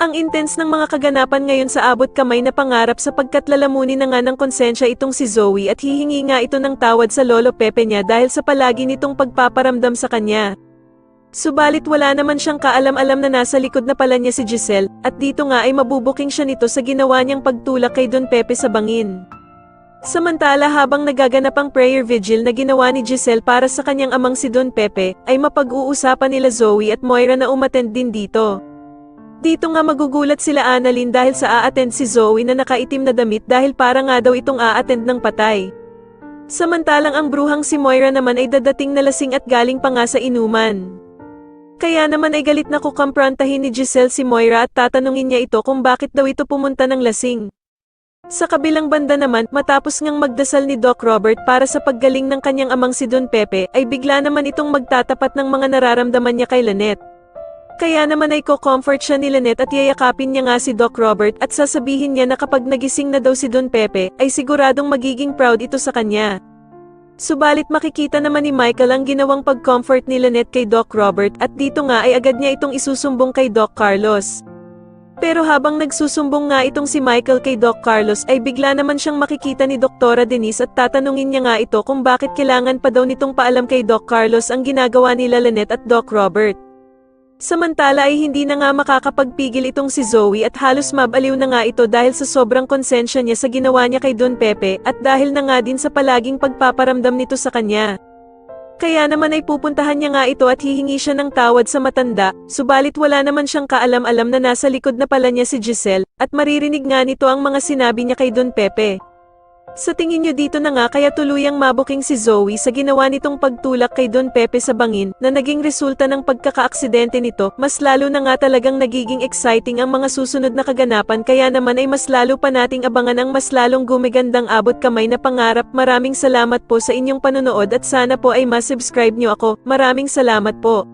Ang intense ng mga kaganapan ngayon sa abot kamay na pangarap sapagkat lalamunin na nga ng konsensya itong si Zoe at hihingi nga ito ng tawad sa lolo Pepe niya dahil sa palagi nitong pagpaparamdam sa kanya. Subalit wala naman siyang kaalam-alam na nasa likod na pala niya si Giselle, at dito nga ay mabubuking siya nito sa ginawa niyang pagtulak kay Don Pepe sa bangin. Samantala habang nagaganap ang prayer vigil na ginawa ni Giselle para sa kanyang amang si Don Pepe, ay mapag-uusapan nila Zoe at Moira na umattend din dito. Dito nga magugulat sila Annalyn dahil sa a-attend si Zoe na nakaitim na damit dahil para nga daw itong a-attend ng patay. Samantalang ang bruhang si Moira naman ay dadating na lasing at galing pa nga sa inuman. Kaya naman ay galit na kukumprontahin ni Giselle si Moira at tatanungin niya ito kung bakit daw ito pumunta ng lasing. Sa kabilang banda naman, matapos ngang magdasal ni Doc Robert para sa paggaling ng kanyang amang si Don Pepe, ay bigla naman itong magtatapat ng mga nararamdaman niya kay Lynette. Kaya naman ay ko-comfort siya ni Lynette at yayakapin niya nga si Doc Robert at sasabihin niya na kapag nagising na daw si Don Pepe, ay siguradong magiging proud ito sa kanya. Subalit makikita naman ni Michael ang ginawang pag-comfort ni Lynette kay Doc Robert at dito nga ay agad niya itong isusumbong kay Doc Carlos. Pero habang nagsusumbong nga itong si Michael kay Doc Carlos ay bigla naman siyang makikita ni Doktora Denise at tatanungin niya nga ito kung bakit kailangan pa daw nitong paalam kay Doc Carlos ang ginagawa nila Lynette at Doc Robert. Samantala ay hindi na nga makakapagpigil itong si Zoe at halos mabaliw na nga ito dahil sa sobrang konsensya niya sa ginawa niya kay Don Pepe at dahil na nga din sa palaging pagpaparamdam nito sa kanya. Kaya naman ay pupuntahan niya nga ito at hihingi siya ng tawad sa matanda, subalit wala naman siyang kaalam-alam na nasa likod na pala niya si Giselle, at maririnig nga nito ang mga sinabi niya kay Don Pepe. Sa tingin niyo dito na nga kaya tuluyang mabuking si Zoe sa ginawa nitong pagtulak kay Don Pepe sa bangin na naging resulta ng pagkakaaksidente nito, mas lalo na nga talagang nagiging exciting ang mga susunod na kaganapan kaya naman ay mas lalo pa nating abangan ang mas lalong gumigandang abot kamay na pangarap. Maraming salamat po sa inyong panonood at sana po ay ma-subscribe niyo ako. Maraming salamat po.